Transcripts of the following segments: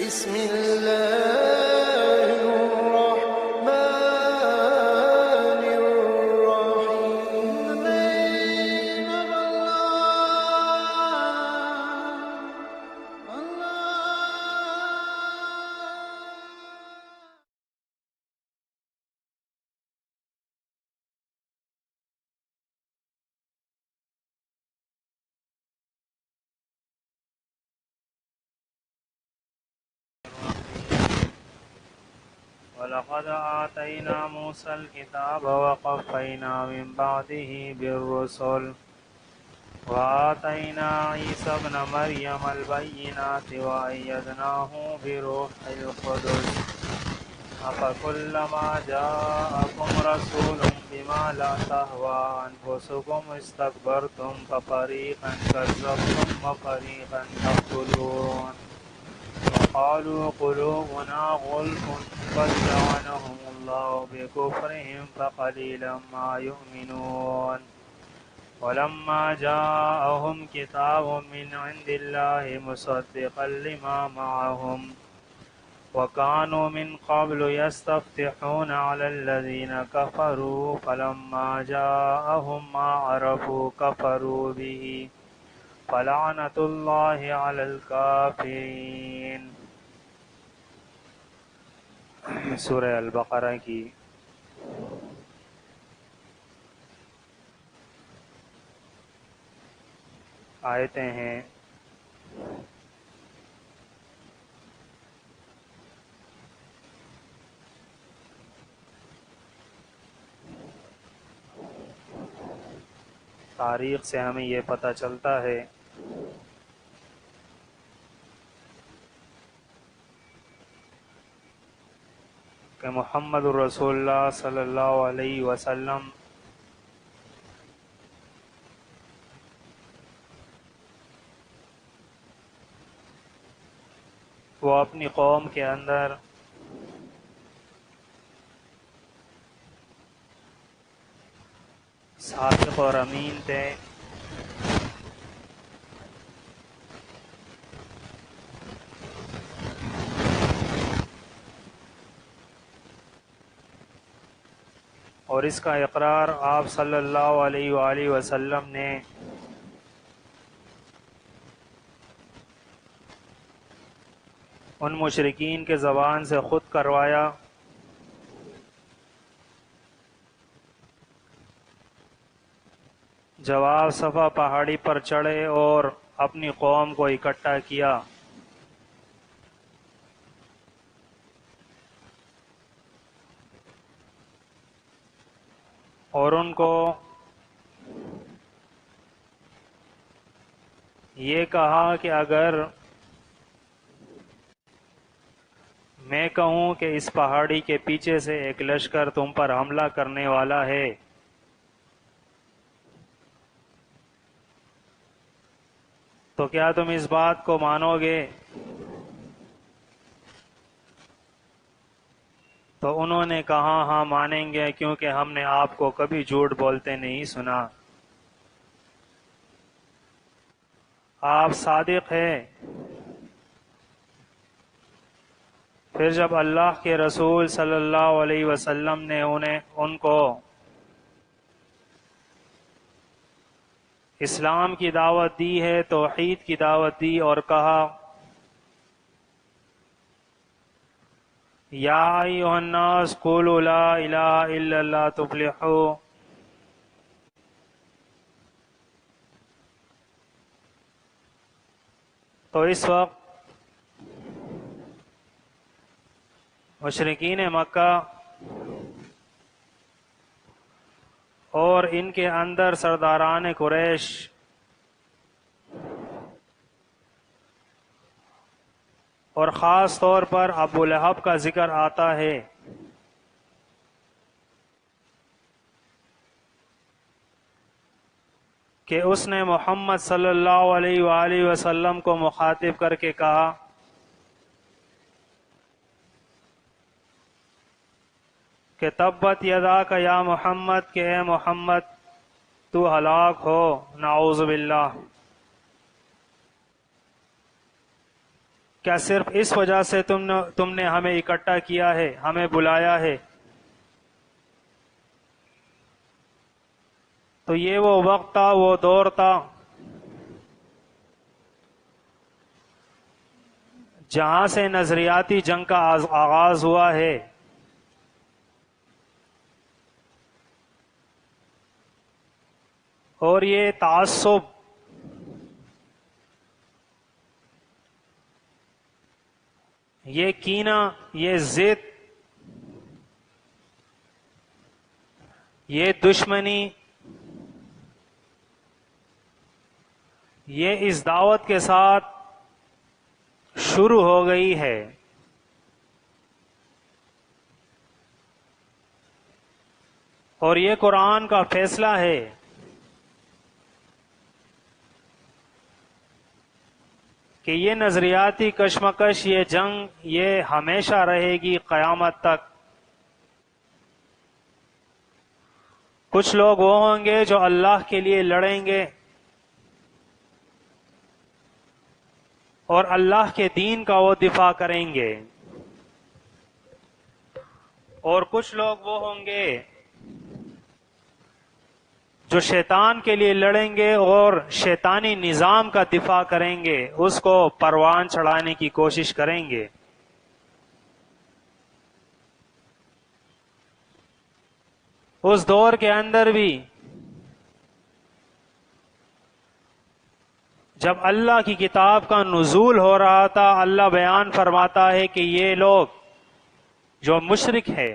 بسم الله الرحمن الرحيم. ولقد آتينا موسى الكتاب وقفينا من بعده بالرسل وآتينا عيسى ابن مريم البينات وأيدناه بروح القدس أفكلما جاءكم رسول بما لا تهوى أنفسكم استكبرتم ففريقا كذبتم وفريقا تقتلون وقالوا قلوبنا غلف بل لعنهم الله بكفرهم فقليلا ما يؤمنون ولما جاءهم كتاب من عند الله مصدقا لما معهم وكانوا من قبل يستفتحون على الذين كفروا فلما جاءهم ما عرفوا كفروا به فلعنة الله على الكافرين. سورہ البقرہ کی آیتیں ہیں تاریخ سے ہمیں یہ پتہ چلتا ہے کہ محمد رسول اللہ صلی اللہ علیہ وسلم وہ اپنی قوم کے اندر صادق اور امین تھے، اور اس کا اقرار آپ صلی اللہ علیہ وآلہ وسلم نے ان مشرکین کے زبان سے خود کروایا جب آپ صفا پہاڑی پر چڑھے اور اپنی قوم کو اکٹھا کیا اور ان کو یہ کہا کہ اگر میں کہوں کہ اس پہاڑی کے پیچھے سے ایک لشکر تم پر حملہ کرنے والا ہے تو کیا تم اس بات کو مانو گے؟ تو انہوں نے کہا ہاں مانیں گے، کیونکہ ہم نے آپ کو کبھی جھوٹ بولتے نہیں سنا، آپ صادق ہیں۔ پھر جب اللہ کے رسول صلی اللہ علیہ وسلم نے ان کو اسلام کی دعوت دی ہے، توحید کی دعوت دی اور کہا یا ایھا الناس قولوا لا الہ الا اللہ تفلحوا، تو اس وقت مشرکین مکہ اور ان کے اندر سرداران قریش اور خاص طور پر ابو لہب کا ذکر آتا ہے کہ اس نے محمد صلی اللہ علیہ وآلہ وسلم کو مخاطب کر کے کہا کہ تبت یداک یا محمد، کہ اے محمد تو ہلاک ہو، نعوذ باللہ۔ کیا صرف اس وجہ سے تم نے ہمیں اکٹھا کیا ہے، ہمیں بلایا ہے؟ تو یہ وہ وقت تھا، وہ دور تھا جہاں سے نظریاتی جنگ کا آغاز ہوا ہے، اور یہ تعصب، یہ کینہ، یہ ضد، یہ دشمنی، یہ اس دعوت کے ساتھ شروع ہو گئی ہے۔ اور یہ قرآن کا فیصلہ ہے کہ یہ نظریاتی کشمکش، یہ جنگ، یہ ہمیشہ رہے گی قیامت تک۔ کچھ لوگ وہ ہوں گے جو اللہ کے لیے لڑیں گے اور اللہ کے دین کا وہ دفاع کریں گے، اور کچھ لوگ وہ ہوں گے جو شیطان کے لیے لڑیں گے اور شیطانی نظام کا دفاع کریں گے، اس کو پروان چڑھانے کی کوشش کریں گے۔ اس دور کے اندر بھی جب اللہ کی کتاب کا نزول ہو رہا تھا، اللہ بیان فرماتا ہے کہ یہ لوگ جو مشرک ہے،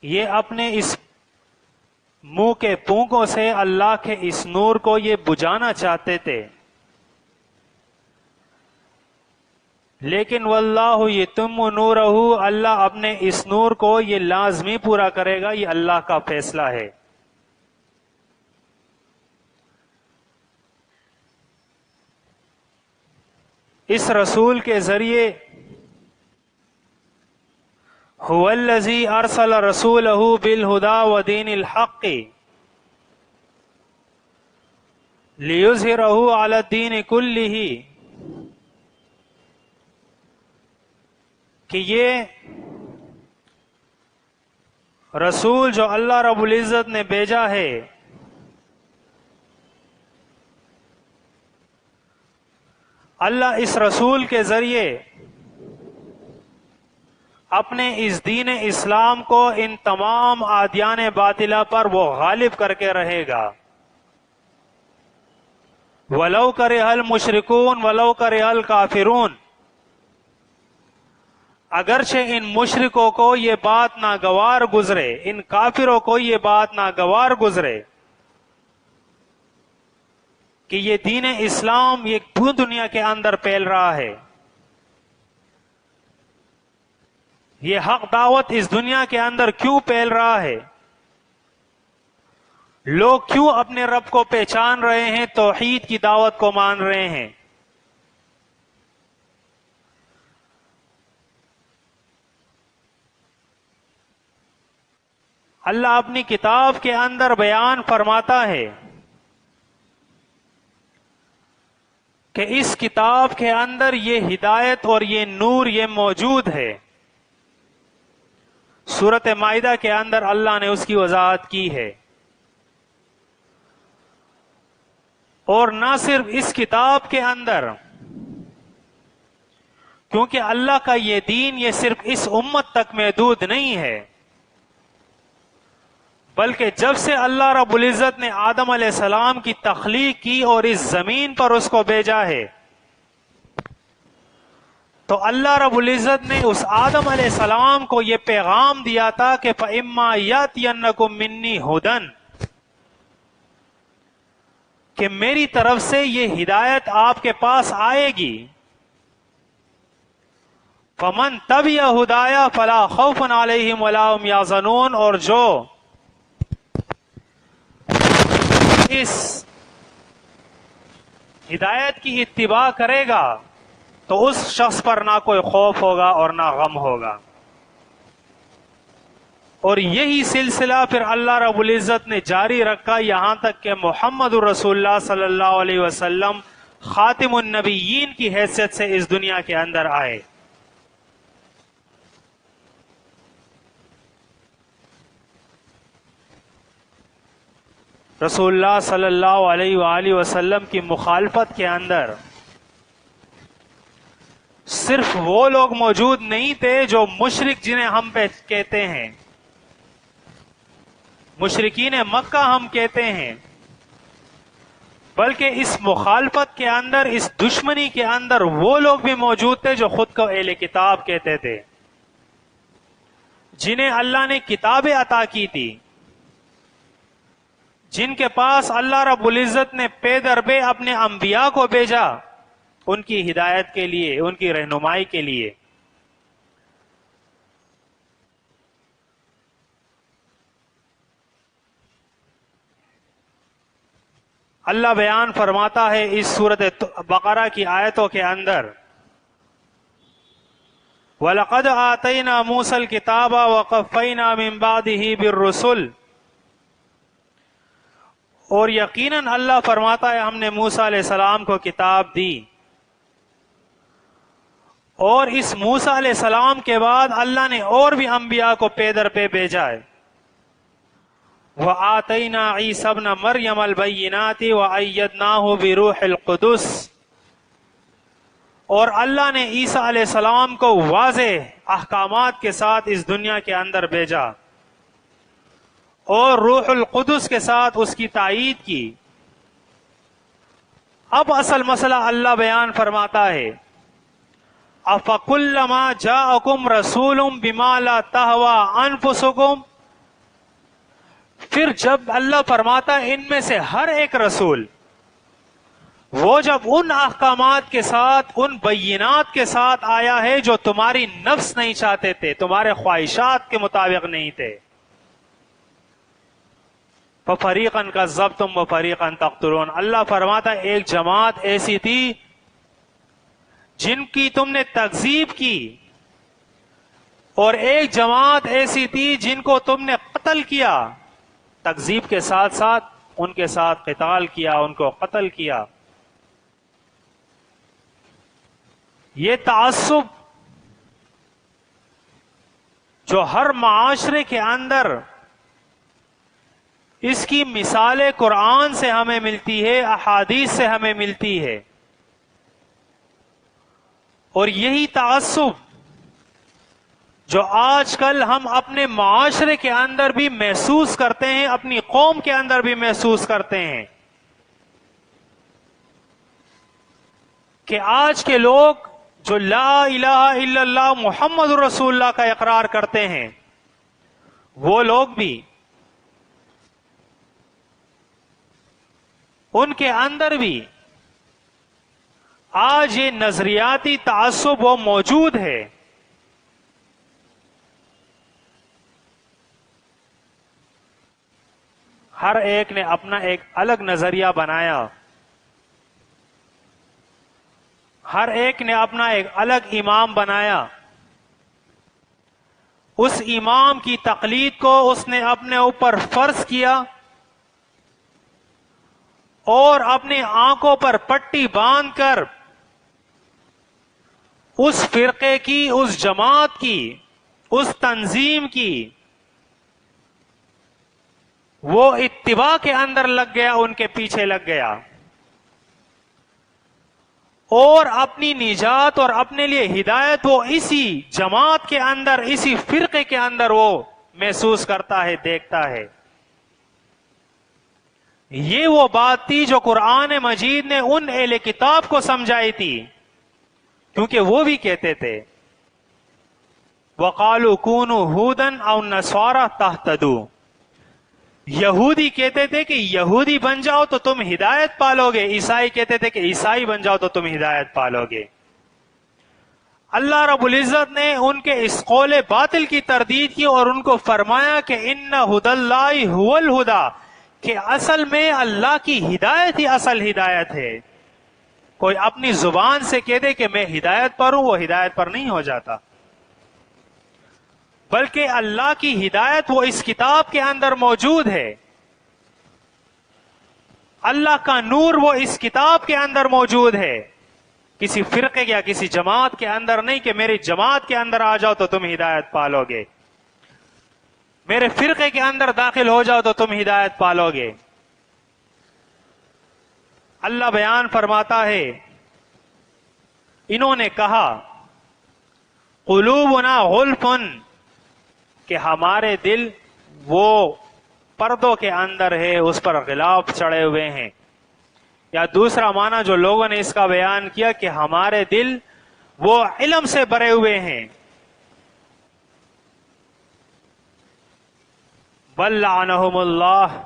یہ اپنے اس منہ کے پونکوں سے اللہ کے اس نور کو یہ بجھانا چاہتے تھے، لیکن واللہ یتم نورہ، اللہ اپنے اس نور کو یہ لازمی پورا کرے گا، یہ اللہ کا فیصلہ ہے۔ اس رسول کے ذریعے هو الذی ارسل رسولہ بالہدی ودین الحق لیظہرہ علی الدین کلہ، کہ یہ رسول جو اللہ رب العزت نے بھیجا ہے، اللہ اس رسول کے ذریعے اپنے اس دین اسلام کو ان تمام ادیان باطلہ پر وہ غالب کر کے رہے گا۔ وَلَوْ كَرِهَ الْمُشْرِكُونَ وَلَوْ كَرِهَ الْكَافِرُونَ، اگرچہ ان مشرکوں کو یہ بات ناگوار گزرے، ان کافروں کو یہ بات ناگوار گزرے کہ یہ دین اسلام یہ پوری دنیا کے اندر پھیل رہا ہے، یہ حق دعوت اس دنیا کے اندر کیوں پھیل رہا ہے، لوگ کیوں اپنے رب کو پہچان رہے ہیں، توحید کی دعوت کو مان رہے ہیں، اللہ اپنی کتاب کے اندر بیان فرماتا ہے کہ اس کتاب کے اندر یہ ہدایت اور یہ نور یہ موجود ہے۔ سورۃ مائدہ کے اندر اللہ نے اس کی وضاحت کی ہے، اور نہ صرف اس کتاب کے اندر، کیونکہ اللہ کا یہ دین یہ صرف اس امت تک محدود نہیں ہے، بلکہ جب سے اللہ رب العزت نے آدم علیہ السلام کی تخلیق کی اور اس زمین پر اس کو بھیجا ہے، تو اللہ رب العزت نے اس آدم علیہ السلام کو یہ پیغام دیا تھا کہ فَإِمَّا يَأْتِيَنَّكُم مِّنِّي هُدًى، کہ میری طرف سے یہ ہدایت آپ کے پاس آئے گی، فَمَن تَبِعَ هُدَايَ فَلَا خَوْفٌ عَلَيْهِمْ وَلَا هُمْ يَحْزَنُونَ، اور جو اس ہدایت کی اتباع کرے گا تو اس شخص پر نہ کوئی خوف ہوگا اور نہ غم ہوگا۔ اور یہی سلسلہ پھر اللہ رب العزت نے جاری رکھا یہاں تک کہ محمد رسول اللہ صلی اللہ علیہ وسلم خاتم النبیین کی حیثیت سے اس دنیا کے اندر آئے. رسول اللہ صلی اللہ علیہ وآلہ وسلم کی مخالفت کے اندر صرف وہ لوگ موجود نہیں تھے جو مشرک جنہیں ہم پہ کہتے ہیں، مشرکین مکہ ہم کہتے ہیں، بلکہ اس مخالفت کے اندر، اس دشمنی کے اندر وہ لوگ بھی موجود تھے جو خود کو اہل کتاب کہتے تھے، جنہیں اللہ نے کتابیں عطا کی تھی، جن کے پاس اللہ رب العزت نے پے در پے اپنے انبیاء کو بھیجا ان کی ہدایت کے لیے، ان کی رہنمائی کے لیے. اللہ بیان فرماتا ہے اس سورۃ بقرہ کی آیتوں کے اندر، وَلَقَدْ آتَيْنَا مُوسَى الْكِتَابَ وَقَفَّيْنَا مِن بَعْدِهِ بِالرُّسُلِ، اور یقیناً اللہ فرماتا ہے ہم نے موسیٰ علیہ السلام کو کتاب دی، اور اس موسیٰ علیہ السلام کے بعد اللہ نے اور بھی انبیاء کو پے در پے بھیجا ہے. وَآتَيْنَا عِيسَى ابْنَ مَرْيَمَ الْبَيِّنَاتِ وَأَيَّدْنَاهُ بِرُوحِ الْقُدُسِ، اور اللہ نے عیسیٰ علیہ السلام کو واضح احکامات کے ساتھ اس دنیا کے اندر بھیجا اور روح القدس کے ساتھ اس کی تائید کی. اب اصل مسئلہ اللہ بیان فرماتا ہے، أَفَكُلَّمَا جَاءَكُمْ رَسُولٌ بِمَا لَا تَهْوَىٰ أَنفُسُكُمْ، پھر جب اللہ فرماتا ہے ان میں سے ہر ایک رسول، وہ جب ان احکامات کے ساتھ، ان بینات کے ساتھ آیا ہے جو تمہاری نفس نہیں چاہتے تھے، تمہارے خواہشات کے مطابق نہیں تھے، فَفَرِيقًا كَذَّبْتُمْ وَفَرِيقًا تَقْتُلُونَ، اللہ فرماتا ہے ایک جماعت ایسی تھی جن کی تم نے تکذیب کی، اور ایک جماعت ایسی تھی جن کو تم نے قتل کیا، تکذیب کے ساتھ ساتھ ان کے ساتھ قتال کیا، ان کو قتل کیا. یہ تعصب جو ہر معاشرے کے اندر، اس کی مثالیں قرآن سے ہمیں ملتی ہے، احادیث سے ہمیں ملتی ہے، اور یہی تعصب جو آج کل ہم اپنے معاشرے کے اندر بھی محسوس کرتے ہیں، اپنی قوم کے اندر بھی محسوس کرتے ہیں، کہ آج کے لوگ جو لا الہ الا اللہ محمد رسول اللہ کا اقرار کرتے ہیں، وہ لوگ بھی ان کے اندر بھی آج یہ نظریاتی تعصب وہ موجود ہے. ہر ایک نے اپنا ایک الگ نظریہ بنایا، ہر ایک نے اپنا ایک الگ امام بنایا، اس امام کی تقلید کو اس نے اپنے اوپر فرض کیا، اور اپنی آنکھوں پر پٹی باندھ کر اس فرقے کی، اس جماعت کی، اس تنظیم کی وہ اتباع کے اندر لگ گیا، ان کے پیچھے لگ گیا، اور اپنی نجات اور اپنے لیے ہدایت وہ اسی جماعت کے اندر، اسی فرقے کے اندر وہ محسوس کرتا ہے، دیکھتا ہے. یہ وہ بات تھی جو قرآن مجید نے ان اہل کتاب کو سمجھائی تھی، کیونکہ وہ بھی کہتے تھے وَقَالُوا كُونُوا هُودًا أَوْ نَصَارَىٰ تَهْتَدُوا، یہودی کہتے تھے کہ یہودی بن جاؤ تو تم ہدایت پالو گے، عیسائی کہتے تھے کہ عیسائی بن جاؤ تو تم ہدایت پالو گے. اللہ رب العزت نے ان کے اس قول باطل کی تردید کی اور ان کو فرمایا کہ ان ھدی اللہ ھو الھدی، کہ اصل میں اللہ کی ہدایت ہی اصل ہدایت ہے. کوئی اپنی زبان سے کہہ دے کہ میں ہدایت پر ہوں، وہ ہدایت پر نہیں ہو جاتا. بلکہ اللہ کی ہدایت وہ اس کتاب کے اندر موجود ہے. اللہ کا نور وہ اس کتاب کے اندر موجود ہے. کسی فرقے یا کسی جماعت کے اندر نہیں کہ میری جماعت کے اندر آ جاؤ تو تم ہدایت پالو گے، میرے فرقے کے اندر داخل ہو جاؤ تو تم ہدایت پالو گے. اللہ بیان فرماتا ہے انہوں نے کہا قلوبنا غلف، کہ ہمارے دل وہ پردوں کے اندر ہے، اس پر غلاف چڑھے ہوئے ہیں. یا دوسرا معنی جو لوگوں نے اس کا بیان کیا کہ ہمارے دل وہ علم سے بھرے ہوئے ہیں. بل لعنہم اللہ،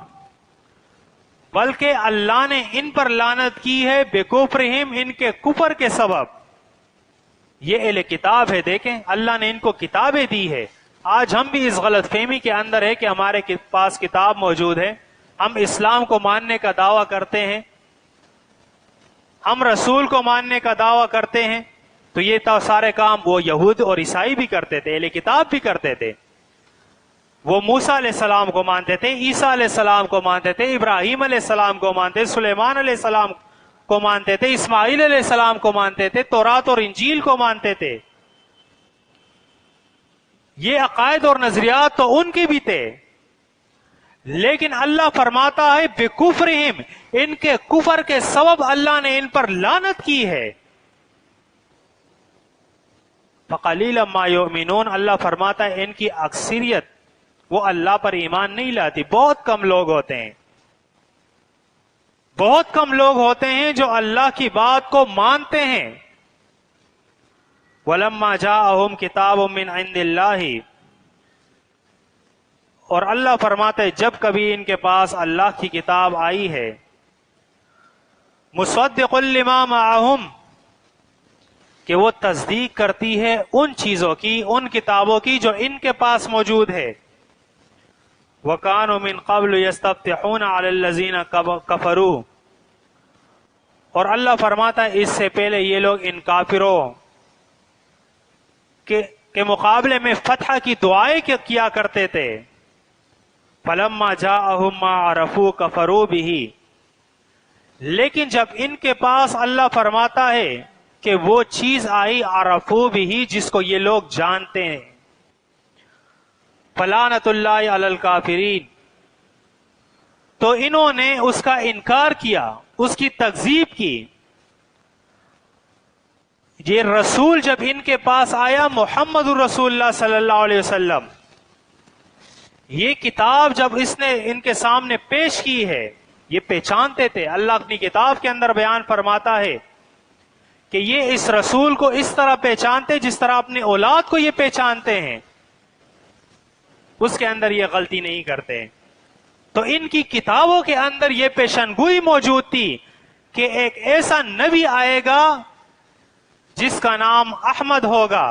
بلکہ اللہ نے ان پر لعنت کی ہے بکفرہم، ان کے کفر کے سبب. یہ اہل کتاب ہے، دیکھیں اللہ نے ان کو کتابیں دی ہے. آج ہم بھی اس غلط فہمی کے اندر ہے کہ ہمارے پاس کتاب موجود ہے، ہم اسلام کو ماننے کا دعویٰ کرتے ہیں، ہم رسول کو ماننے کا دعویٰ کرتے ہیں. تو یہ تو سارے کام وہ یہود اور عیسائی بھی کرتے تھے، اہل کتاب بھی کرتے تھے. وہ موسیٰ علیہ السلام کو مانتے تھے، عیسیٰ علیہ السلام کو مانتے تھے، ابراہیم علیہ السلام کو مانتے تھے، سلیمان علیہ السلام کو مانتے تھے، اسماعیل علیہ السلام کو مانتے تھے، تورات اور انجیل کو مانتے تھے. یہ عقائد اور نظریات تو ان کے بھی تھے، لیکن اللہ فرماتا ہے بکفرہم، ان کے کفر کے سبب اللہ نے ان پر لعنت کی ہے. فقلیلا ما یؤمنون، اللہ فرماتا ہے ان کی اکثریت وہ اللہ پر ایمان نہیں لاتی. بہت کم لوگ ہوتے ہیں، بہت کم لوگ ہوتے ہیں جو اللہ کی بات کو مانتے ہیں. وَلَمَّا جَاءَهُمْ كِتَابٌ مِّنْ عِندِ اللَّهِ، اور اللہ فرماتے ہیں جب کبھی ان کے پاس اللہ کی کتاب آئی ہے، مُصَدِّقٌ لِّمَا مَعَهُمْ، کہ وہ تصدیق کرتی ہے ان چیزوں کی، ان کتابوں کی جو ان کے پاس موجود ہے. وَكَانُوا مِن قَبْلُ يَسْتَفْتِحُونَ عَلَى الَّذِينَ كَفَرُوا، اور اللہ فرماتا ہے اس سے پہلے یہ لوگ ان کافروں کے مقابلے میں فتح کی دعائیں کیا کرتے تھے. فَلَمَّا جَاءَهُم مَّا عَرَفُوا كَفَرُوا بِهِ، لیکن جب ان کے پاس اللہ فرماتا ہے کہ وہ چیز آئی عَرَفُوا بِهِ، جس کو یہ لوگ جانتے ہیں. فَلَعْنَةُ اللَّهِ عَلَى الْكَافِرِينَ، تو انہوں نے اس کا انکار کیا، اس کی تکذیب کی. یہ رسول جب ان کے پاس آیا، محمد الرسول اللہ صلی اللہ علیہ وسلم، یہ کتاب جب اس نے ان کے سامنے پیش کی ہے، یہ پہچانتے تھے. اللہ اپنی کتاب کے اندر بیان فرماتا ہے کہ یہ اس رسول کو اس طرح پہچانتے جس طرح اپنے اولاد کو یہ پہچانتے ہیں، اس کے اندر یہ غلطی نہیں کرتے. تو ان کی کتابوں کے اندر یہ پیشنگوئی موجود تھی کہ ایک ایسا نبی آئے گا جس کا نام احمد ہوگا.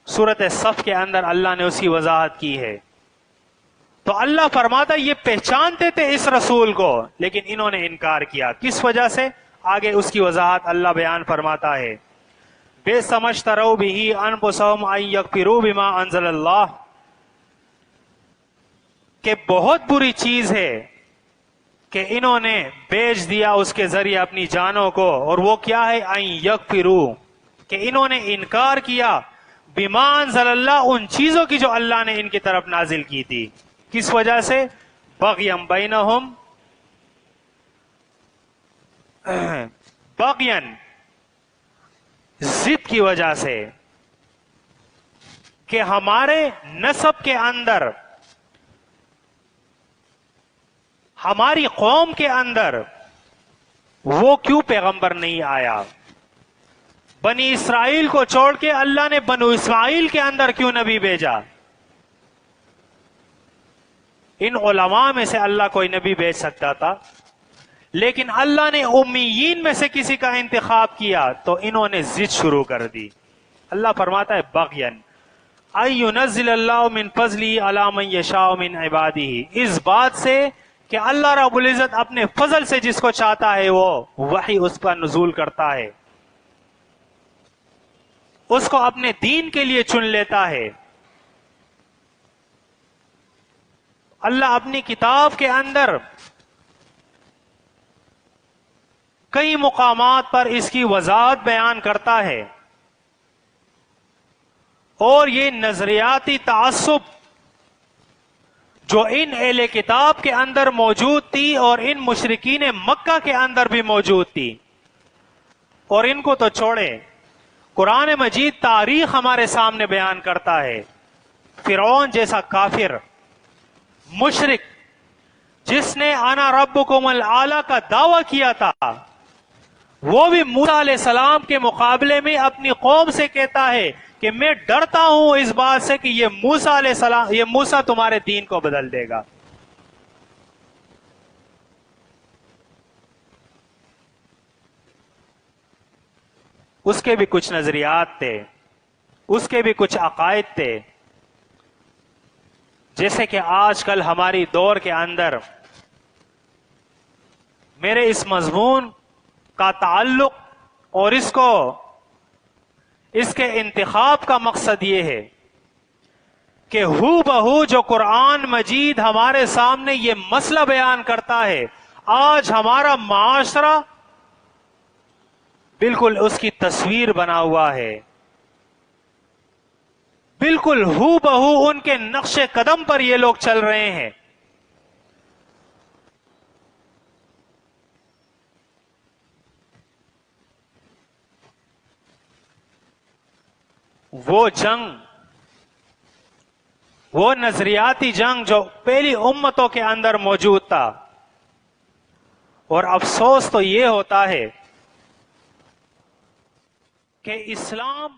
سورۃ صف کے اندر اللہ نے اس کی وضاحت کی ہے. تو اللہ فرماتا یہ پہچانتے تھے اس رسول کو، لیکن انہوں نے انکار کیا. کس وجہ سے؟ آگے اس کی وضاحت اللہ بیان فرماتا ہے. بے سمجھترو بھی انفسہم ان یکفروا بما انزل اللہ، کہ بہت بری چیز ہے کہ انہوں نے بیچ دیا اس کے ذریعے اپنی جانوں کو. اور وہ کیا ہے؟ ان یکفروا، کہ انہوں نے انکار کیا بما انزل اللہ، ان چیزوں کی جو اللہ نے ان کی طرف نازل کی تھی. کس وجہ سے؟ بغیم بینہم، بغین، ضد کی وجہ سے، کہ ہمارے نسب کے اندر، ہماری قوم کے اندر وہ کیوں پیغمبر نہیں آیا؟ بنی اسرائیل کو چھوڑ کے اللہ نے بنو اسماعیل کے اندر کیوں نبی بھیجا؟ ان علماء میں سے اللہ کوئی نبی بھیج سکتا تھا، لیکن اللہ نے امیین میں سے کسی کا انتخاب کیا تو انہوں نے ضد شروع کر دی. اللہ فرماتا ہے بغین ان ينزل اللہ من فضلہ علی من یشاء من عبادہ، اس بات سے کہ اللہ رب العزت اپنے فضل سے جس کو چاہتا ہے وہ وحی اس پر نزول کرتا ہے، اس کو اپنے دین کے لیے چن لیتا ہے. اللہ اپنی کتاب کے اندر کئی مقامات پر اس کی وضاحت بیان کرتا ہے. اور یہ نظریاتی تعصب جو ان اہل کتاب کے اندر موجود تھی اور ان مشرکین مکہ کے اندر بھی موجود تھی، اور ان کو تو چھوڑے، قرآن مجید تاریخ ہمارے سامنے بیان کرتا ہے. فرعون جیسا کافر مشرک جس نے انا ربکم الاعلی کا دعویٰ کیا تھا، وہ بھی موسیٰ علیہ السلام کے مقابلے میں اپنی قوم سے کہتا ہے کہ میں ڈرتا ہوں اس بات سے کہ یہ موسیٰ علیہ السلام، یہ موسیٰ تمہارے دین کو بدل دے گا. اس کے بھی کچھ نظریات تھے، اس کے بھی کچھ عقائد تھے. جیسے کہ آج کل ہماری دور کے اندر میرے اس مضمون کا تعلق اور اس کے انتخاب کا مقصد یہ ہے کہ ہو بہو جو قرآن مجید ہمارے سامنے یہ مسئلہ بیان کرتا ہے، آج ہمارا معاشرہ بالکل اس کی تصویر بنا ہوا ہے، بالکل ہو بہو ان کے نقش قدم پر یہ لوگ چل رہے ہیں. وہ جنگ، وہ نظریاتی جنگ جو پہلی امتوں کے اندر موجود تھا، اور افسوس تو یہ ہوتا ہے کہ اسلام